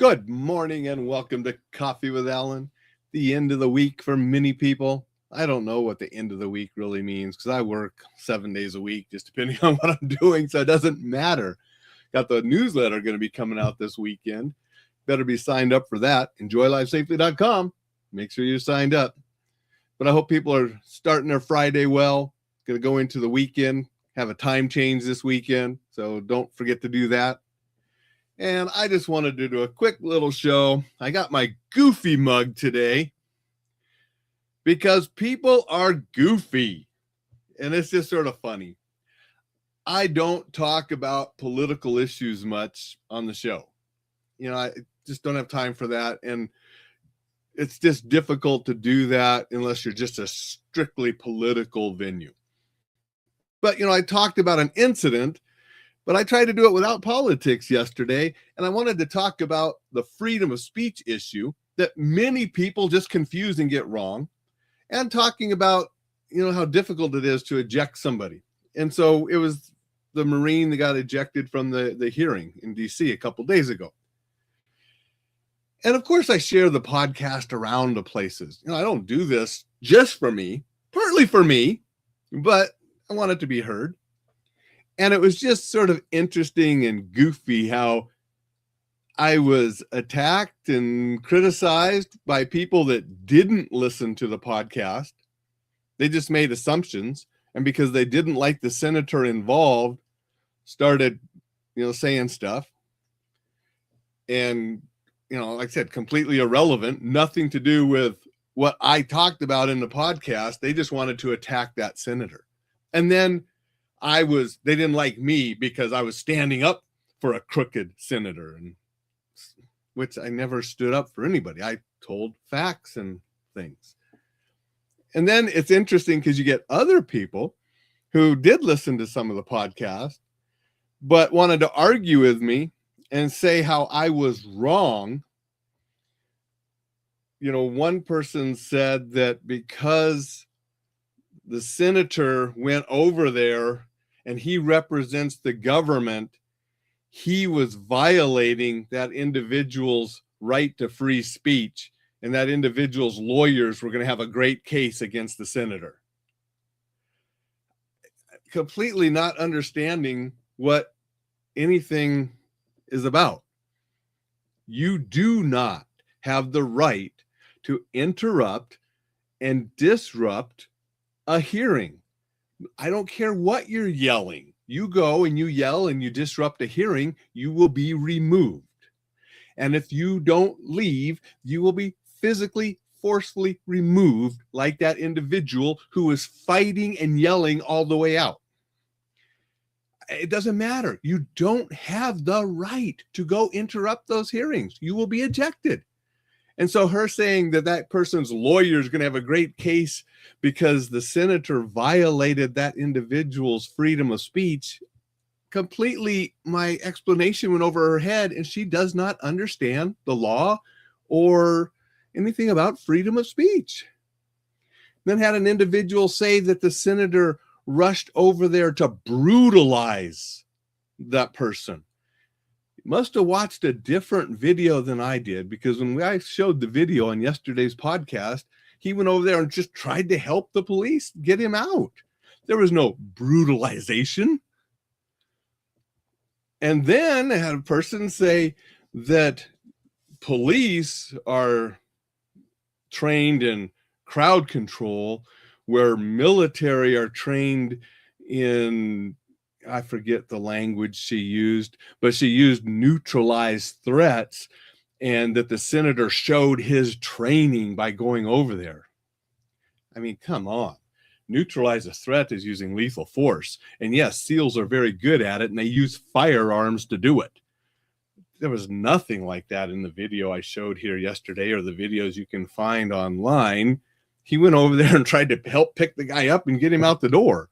Good morning and welcome to Coffee with Alain. The end of the week for many people. I don't know what the end of the week really means because I work 7 days a week, just depending on what I'm doing. So it doesn't matter. Got the newsletter going to be coming out this weekend. Better be signed up for that. EnjoyLifeSafely.com. Make sure you're signed up. But I hope people are starting their Friday well. Going to go into the weekend, have a time change this weekend. So don't forget to do that. And I just wanted to do a quick little show. I got my goofy mug today because people are goofy. And it's just sort of funny. I don't talk about political issues much on the show. I just don't have time for that. And it's just difficult to do that unless you're just a strictly political venue. But, I talked about an incident, but I tried to do it without politics yesterday. And I wanted to talk about the freedom of speech issue that many people just confuse and get wrong. And talking about, how difficult it is to eject somebody. And so it was the Marine that got ejected from the hearing in DC a couple days ago. And of course I share the podcast around the places. I don't do this just for me, partly for me, but I want it to be heard. And it was just sort of interesting and goofy how I was attacked and criticized by people that didn't listen to the podcast. They just made assumptions. And because they didn't like the senator involved, started, saying stuff. And, like I said, completely irrelevant, nothing to do with what I talked about in the podcast. They just wanted to attack that senator. And then they didn't like me because I was standing up for a crooked senator, and which I never stood up for anybody. I told facts and things. And then it's interesting because you get other people who did listen to some of the podcast, but wanted to argue with me and say how I was wrong. One person said that because the senator went over there and he represents the government, he was violating that individual's right to free speech, and that individual's lawyers were going to have a great case against the senator. Completely not understanding what anything is about. You do not have the right to interrupt and disrupt a hearing. I don't care what you're yelling. You go and you yell and you disrupt a hearing, you will be removed. And if you don't leave, you will be physically, forcefully removed like that individual who is fighting and yelling all the way out. It doesn't matter. You don't have the right to go interrupt those hearings. You will be ejected. And so her saying that person's lawyer is going to have a great case because the senator violated that individual's freedom of speech, completely, my explanation went over her head, and she does not understand the law or anything about freedom of speech. Then had an individual say that the senator rushed over there to brutalize that person. Must have watched a different video than I did, because when I showed the video on yesterday's podcast, he went over there and just tried to help the police get him out. There was no brutalization. And then I had a person say that police are trained in crowd control, where military are trained in, I forget the language she used, but she used neutralized threats, and that the senator showed his training by going over there. I mean, come on. Neutralize a threat is using lethal force. And yes, SEALs are very good at it, and they use firearms to do it. There was nothing like that in the video I showed here yesterday, or the videos you can find online. He went over there and tried to help pick the guy up and get him out the door.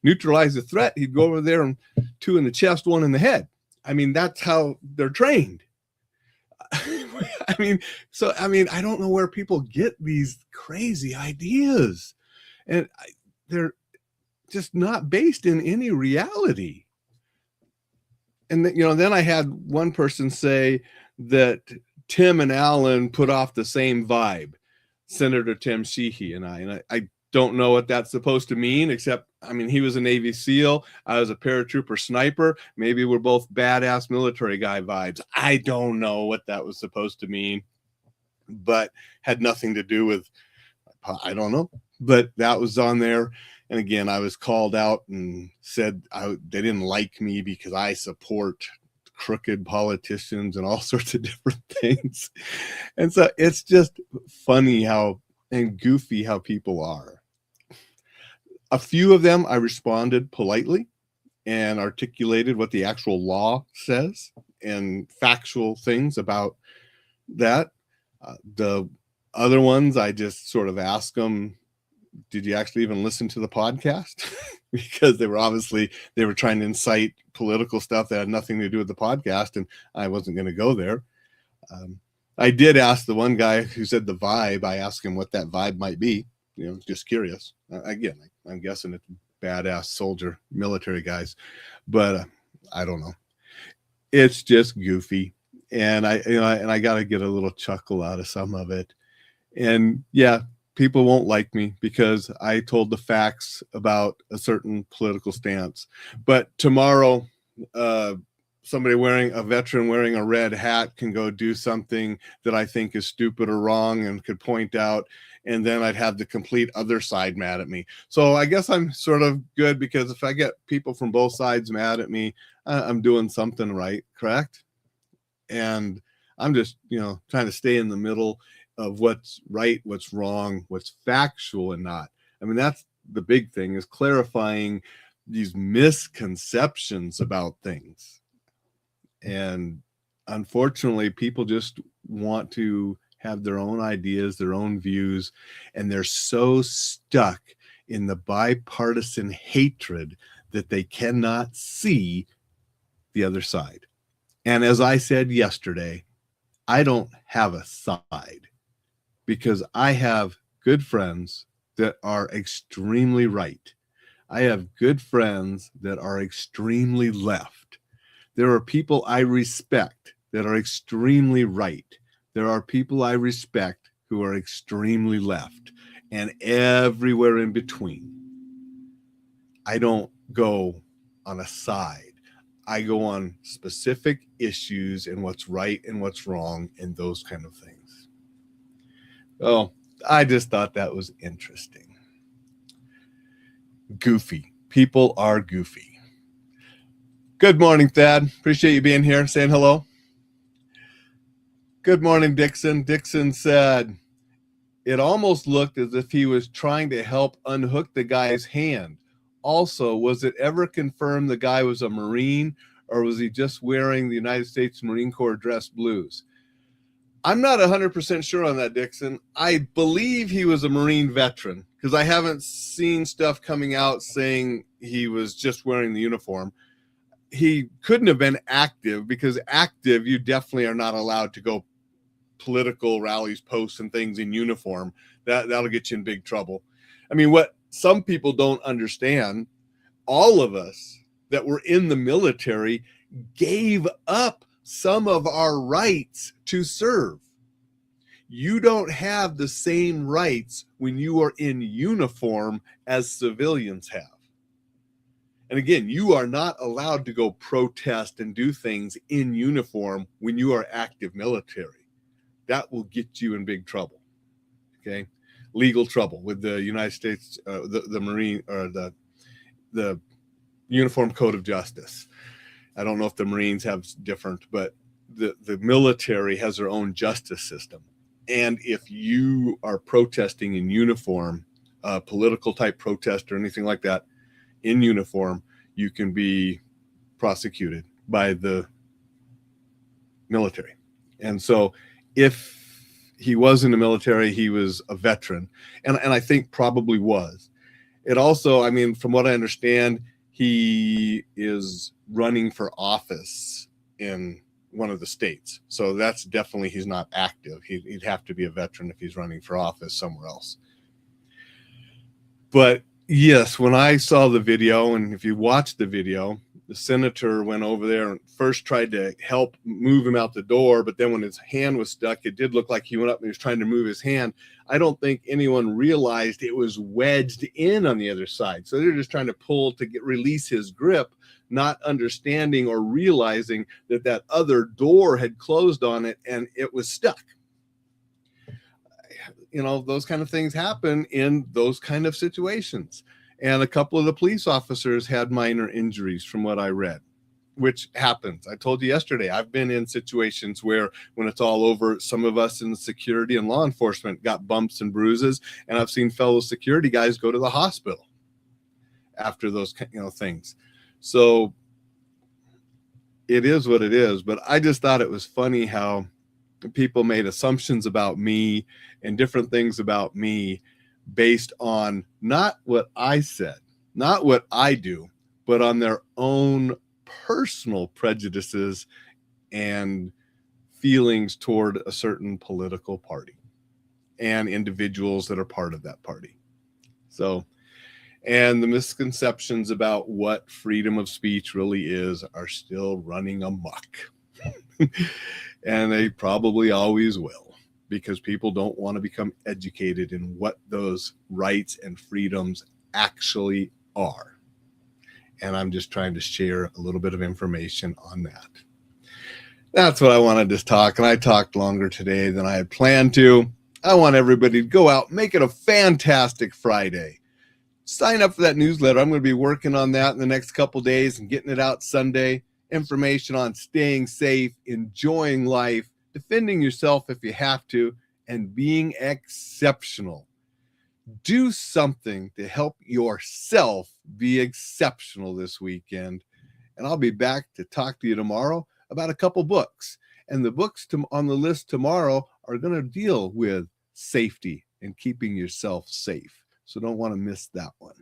Neutralize the threat, he'd go over there and 2 in the chest, 1 in the head. I mean, that's how they're trained. I don't know where people get these crazy ideas. And they're just not based in any reality. And, then I had one person say that Tim and Alain put off the same vibe, Senator Tim Sheehy and I don't know what that's supposed to mean, except, I mean, he was a Navy SEAL. I was a paratrooper sniper. Maybe we're both badass military guy vibes. I don't know what that was supposed to mean, but had nothing to do with, I don't know, but that was on there. And again, I was called out and said they didn't like me because I support crooked politicians and all sorts of different things. And so it's just funny how and goofy how people are. A few of them I responded politely and articulated what the actual law says and factual things about that. The other ones, I just sort of asked them, did you actually even listen to the podcast? Because they were trying to incite political stuff that had nothing to do with the podcast, and I wasn't going to go there. I did ask the one guy who said the vibe. I asked him what that vibe might be. Just curious. Again, I'm guessing it's badass soldier military guys, but I don't know. It's just goofy, and I got to get a little chuckle out of some of it. And yeah, people won't like me because I told the facts about a certain political stance. But tomorrow, somebody a veteran wearing a red hat can go do something that I think is stupid or wrong and could point out, and then I'd have the complete other side mad at me. So I guess I'm sort of good, because if I get people from both sides mad at me, I'm doing something right, correct? And I'm just, trying to stay in the middle of what's right, what's wrong, what's factual and not. I mean, that's the big thing, is clarifying these misconceptions about things. And unfortunately, people just want to have their own ideas, their own views, and they're so stuck in the bipartisan hatred that they cannot see the other side. And as I said yesterday, I don't have a side, because I have good friends that are extremely right. I have good friends that are extremely left. There are people I respect that are extremely right. There are people I respect who are extremely left, and everywhere in between. I don't go on a side. I go on specific issues and what's right and what's wrong and those kind of things. Oh, I just thought that was interesting. Goofy. People are goofy. Good morning, Thad. Appreciate you being here, saying hello. Good morning, Dixon. Dixon said, it almost looked as if he was trying to help unhook the guy's hand. Also, was it ever confirmed the guy was a Marine, or was he just wearing the United States Marine Corps dress blues? I'm not 100% sure on that, Dixon. I believe he was a Marine veteran, because I haven't seen stuff coming out saying he was just wearing the uniform. He couldn't have been active, because active, you definitely are not allowed to go political rallies, posts, and things in uniform. That'll get you in big trouble. I mean, what some people don't understand, all of us that were in the military gave up some of our rights to serve. You don't have the same rights when you are in uniform as civilians have. And again, you are not allowed to go protest and do things in uniform when you are active military. That will get you in big trouble. Okay, legal trouble with the United States, the Marine, or the Uniform Code of Justice. I don't know if the Marines have different, but the military has their own justice system. And if you are protesting in uniform, political type protest or anything like that, in uniform, you can be prosecuted by the military. And so if he was in the military, he was a veteran, and I think probably was. It also, I mean, from what I understand, he is running for office in one of the states. So that's definitely, he's not active. He'd have to be a veteran if he's running for office somewhere else. But yes, when I saw the video, and if you watch the video, the senator went over there and first tried to help move him out the door, but then when his hand was stuck, it did look like he went up and he was trying to move his hand. I don't think anyone realized it was wedged in on the other side. So they're just trying to pull to release his grip, not understanding or realizing that that other door had closed on it and it was stuck. You know, those kind of things happen in those kind of situations. And a couple of the police officers had minor injuries from what I read, which happens. I told you yesterday, I've been in situations where when it's all over, some of us in security and law enforcement got bumps and bruises, and I've seen fellow security guys go to the hospital after those, you know, things. So it is what it is. But I just thought it was funny how people made assumptions about me and different things about me based on not what I said, not what I do, but on their own personal prejudices and feelings toward a certain political party and individuals that are part of that party. So, and the misconceptions about what freedom of speech really is are still running amok. And they probably always will, because people don't want to become educated in what those rights and freedoms actually are. And I'm just trying to share a little bit of information on that. That's what I wanted to talk, and I talked longer today than I had planned to. I want everybody to go out, make it a fantastic Friday. Sign up for that newsletter. I'm going to be working on that in the next couple days and getting it out Sunday. Information on staying safe, enjoying life, defending yourself if you have to, and being exceptional. Do something to help yourself be exceptional this weekend. And I'll be back to talk to you tomorrow about a couple books. And the books on the list tomorrow are going to deal with safety and keeping yourself safe. So don't want to miss that one.